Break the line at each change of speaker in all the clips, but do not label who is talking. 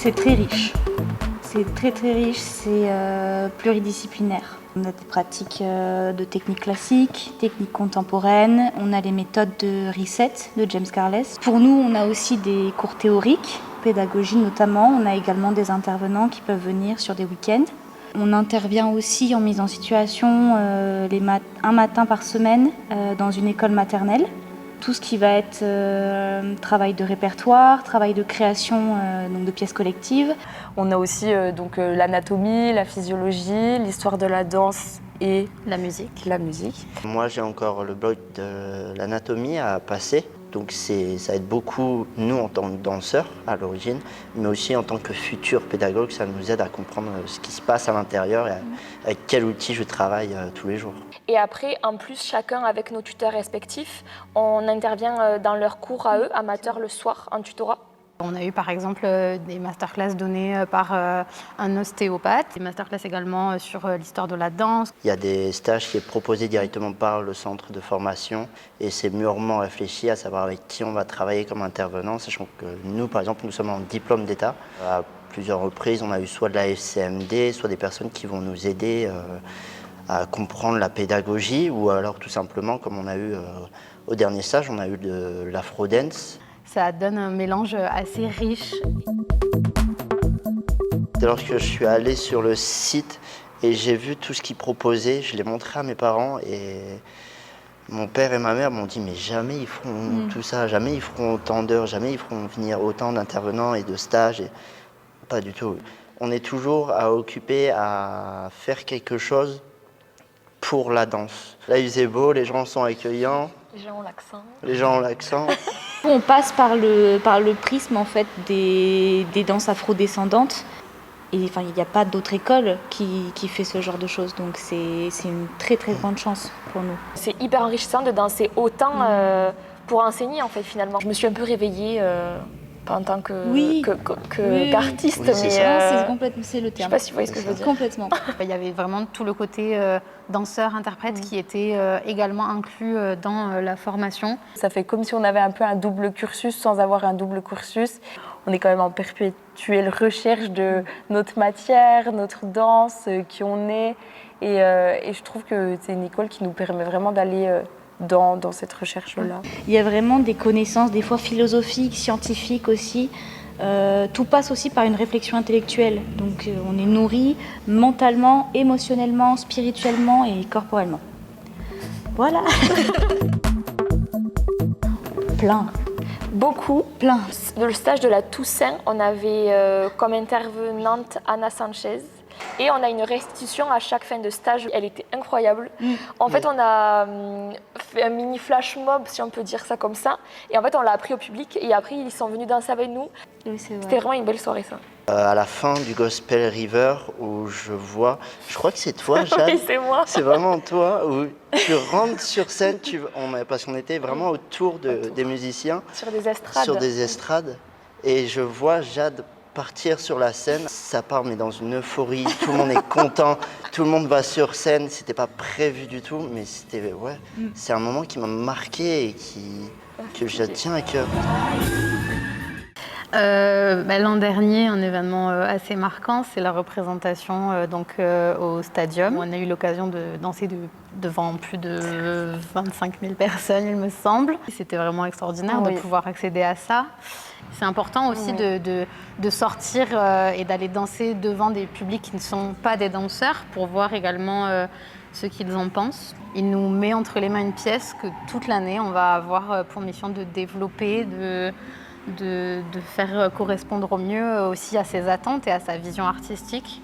C'est très riche. C'est très très riche, c'est pluridisciplinaire. On a des pratiques de techniques classiques, techniques contemporaines, on a les méthodes de reset de James Carles. Pour nous, on a aussi des cours théoriques, pédagogie notamment. On a également des intervenants qui peuvent venir sur des week-ends. On intervient aussi en mise en situation un matin par semaine dans une école maternelle. Tout ce qui va être travail de répertoire, travail de création donc de pièces collectives.
On a aussi l'anatomie, la physiologie, l'histoire de la danse et
la musique.
Moi, j'ai encore le bloc de l'anatomie à passer. Donc ça aide beaucoup, nous, en tant que danseurs à l'origine, mais aussi en tant que futurs pédagogues, ça nous aide à comprendre ce qui se passe à l'intérieur et avec quel outil je travaille tous les jours.
Et après, en plus, chacun avec nos tuteurs respectifs, on intervient dans leurs cours à eux, amateurs, le soir, en tutorat.
On a eu par exemple des masterclass données par un ostéopathe, des masterclass également sur l'histoire de la danse.
Il y a des stages qui sont proposés directement par le centre de formation et c'est mûrement réfléchi à savoir avec qui on va travailler comme intervenant, sachant que nous, par exemple, nous sommes en diplôme d'État. À plusieurs reprises, on a eu soit de la FCMD, soit des personnes qui vont nous aider à comprendre la pédagogie ou alors tout simplement, comme on a eu au dernier stage, on a eu de l'afro-dance.
Ça donne un mélange assez riche.
Lorsque je suis allé sur le site et j'ai vu tout ce qu'ils proposaient, je l'ai montré à mes parents et mon père et ma mère m'ont dit mais jamais ils feront tout ça, jamais ils feront autant d'heures, jamais ils feront venir autant d'intervenants et de stages. Et... Pas du tout. On est toujours occuper à faire quelque chose pour la danse. Là il faisait beau, les gens sont accueillants. Les gens ont l'accent.
On passe par le prisme en fait des danses afrodescendantes. Et enfin, il n'y a pas d'autre école qui fait ce genre de choses, donc c'est une très très grande chance pour nous.
C'est hyper enrichissant de danser autant pour enseigner en fait finalement. Je me suis un peu réveillée pas en tant qu'artiste,
mais c'est le terme.
Je sais pas si vous voyez ce que je veux dire.
Complètement.
Il y avait vraiment tout le côté danseur-interprète qui était également inclus dans la formation.
Ça fait comme si on avait un peu un double cursus sans avoir un double cursus. On est quand même en perpétuelle recherche de notre matière, notre danse, qui on est. Et je trouve que c'est une école qui nous permet vraiment d'aller dans cette recherche-là.
Il y a vraiment des connaissances, des fois philosophiques, scientifiques aussi. Tout passe aussi par une réflexion intellectuelle. Donc on est nourri mentalement, émotionnellement, spirituellement et corporellement. Voilà. Plein.
Beaucoup.
Plein.
Le stage de la Toussaint, on avait comme intervenante Anna Sanchez. Et on a une restitution à chaque fin de stage. Elle était incroyable. En fait, on a fait un mini flash mob, si on peut dire ça comme ça. Et en fait, on l'a appris au public. Et après, ils sont venus danser avec nous.
Oui,
c'était vraiment une belle soirée, ça.
À la fin du Gospel River, où je crois que c'est toi, Jade.
Oui, c'est moi.
C'est vraiment toi, où tu rentres sur scène, parce qu'on était vraiment autour des musiciens.
Sur des estrades.
Sur des estrades. Et je vois Jade partir sur la scène, ça part mais dans une euphorie, tout le monde est content, tout le monde va sur scène, c'était pas prévu du tout, mais c'est un moment qui m'a marqué et que je tiens à cœur.
L'an dernier, un événement assez marquant, c'est la représentation au Stadium. On a eu l'occasion de danser devant plus de 25 000 personnes, il me semble. C'était vraiment extraordinaire de pouvoir accéder à ça. C'est important aussi de sortir et d'aller danser devant des publics qui ne sont pas des danseurs pour voir également ce qu'ils en pensent. Il nous met entre les mains une pièce que toute l'année, on va avoir pour mission de développer, de faire correspondre au mieux aussi à ses attentes et à sa vision artistique.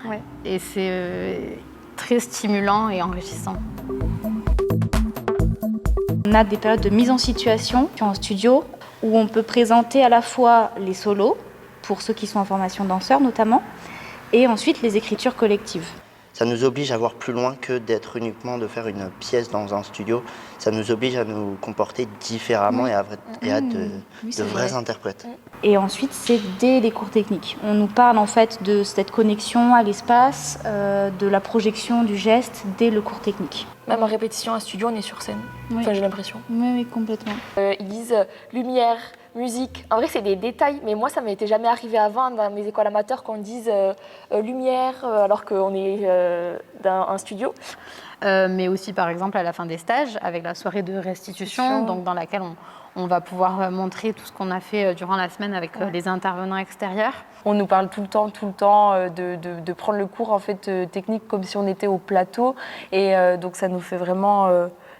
Ouais.
Et c'est très stimulant et enrichissant.
On a des périodes de mise en situation en studio où on peut présenter à la fois les solos, pour ceux qui sont en formation danseurs notamment, et ensuite les écritures collectives.
Ça nous oblige à voir plus loin que d'être uniquement de faire une pièce dans un studio. Ça nous oblige à nous comporter différemment et à être de vrais interprètes.
Et ensuite, c'est dès les cours techniques. On nous parle en fait de cette connexion à l'espace, de la projection du geste dès le cours technique.
Même en répétition à studio, on est sur scène. Enfin, j'ai l'impression.
Oui, complètement.
Ils disent lumière, musique. En vrai, c'est des détails, mais moi, ça m'était jamais arrivé avant dans mes écoles amateurs qu'on dise lumière alors qu'on est dans un studio.
Mais aussi, par exemple, à la fin des stages, avec la soirée de restitution, donc dans laquelle on va pouvoir montrer tout ce qu'on a fait durant la semaine avec les intervenants extérieurs.
On nous parle tout le temps de prendre le cours en fait, technique comme si on était au plateau. Et donc ça nous fait vraiment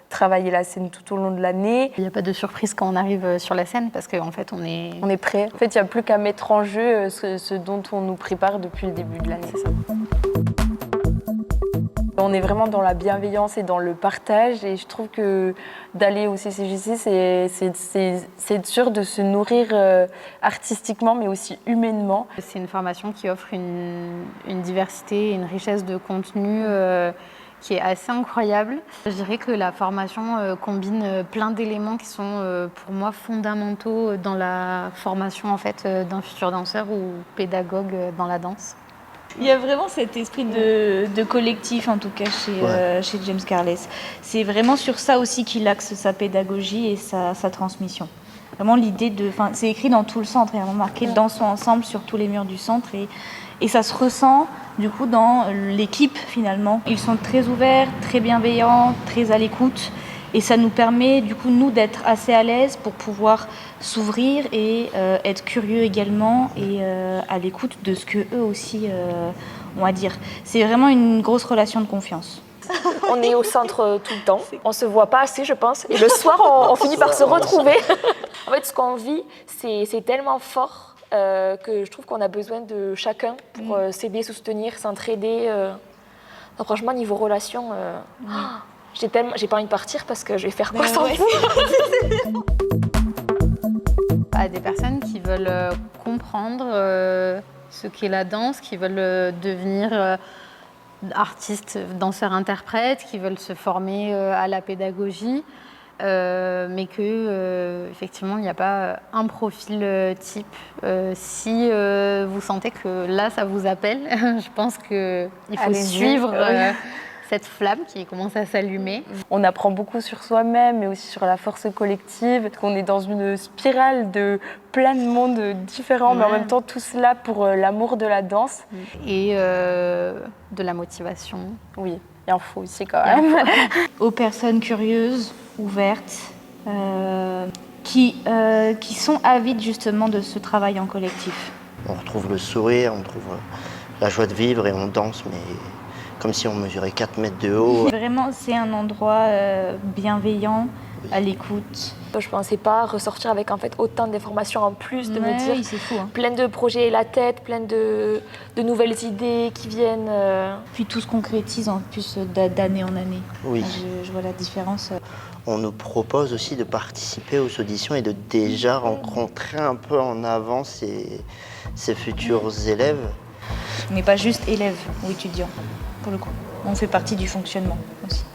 travailler la scène tout au long de l'année.
Il n'y a pas de surprise quand on arrive sur la scène parce qu'en fait, on est
prêt. En fait, il n'y a plus qu'à mettre en jeu ce dont on nous prépare depuis le début de l'année. C'est ça. On est vraiment dans la bienveillance et dans le partage et je trouve que d'aller au CCJC, c'est être sûr de se nourrir artistiquement mais aussi humainement.
C'est une formation qui offre une diversité et une richesse de contenu qui est assez incroyable. Je dirais que la formation combine plein d'éléments qui sont pour moi fondamentaux dans la formation en fait, d'un futur danseur ou pédagogue dans la danse.
Il y a vraiment cet esprit de collectif, en tout cas chez James Carles. C'est vraiment sur ça aussi qu'il axe sa pédagogie et sa transmission. Vraiment l'idée c'est écrit dans tout le centre, il y a marqué dansons ensemble sur tous les murs du centre et ça se ressent du coup dans l'équipe finalement. Ils sont très ouverts, très bienveillants, très à l'écoute. Et ça nous permet, du coup, nous, d'être assez à l'aise pour pouvoir s'ouvrir et être curieux également et à l'écoute de ce qu'eux aussi ont à dire. C'est vraiment une grosse relation de confiance.
On est au centre tout le temps. On se voit pas assez, je pense. Et le soir, on finit par se retrouver. En fait, ce qu'on vit, c'est tellement fort que je trouve qu'on a besoin de chacun pour s'aider, se soutenir, s'entraider. Donc, franchement, niveau relation... j'ai pas envie de partir parce que je vais faire quoi sans vous.
À des personnes qui veulent comprendre ce qu'est la danse, qui veulent devenir artistes, danseurs, interprètes, qui veulent se former à la pédagogie, mais que effectivement il n'y a pas un profil type. Si vous sentez que là ça vous appelle, je pense qu'il faut suivre cette flamme qui commence à s'allumer.
On apprend beaucoup sur soi-même, mais aussi sur la force collective. On est dans une spirale de plein de mondes différents, mais en même temps tout cela pour l'amour de la danse.
Et de la motivation.
Oui, il en faut aussi quand même.
Aux personnes curieuses, ouvertes, qui sont avides justement de ce travail en collectif.
On retrouve le sourire, on trouve la joie de vivre et on danse, mais comme si on mesurait 4 mètres de haut.
Vraiment, c'est un endroit bienveillant, à l'écoute.
Je ne pensais pas ressortir avec en fait autant d'informations en plus, de me dire
c'est fou, hein.
Plein de projets la tête, plein de nouvelles idées qui viennent.
Puis tout se concrétise en plus d'année en année.
Oui.
Je vois la différence.
On nous propose aussi de participer aux auditions et de déjà rencontrer un peu en avance ces futurs élèves.
On n'est pas juste élève ou étudiant, pour le coup. On fait partie du fonctionnement aussi.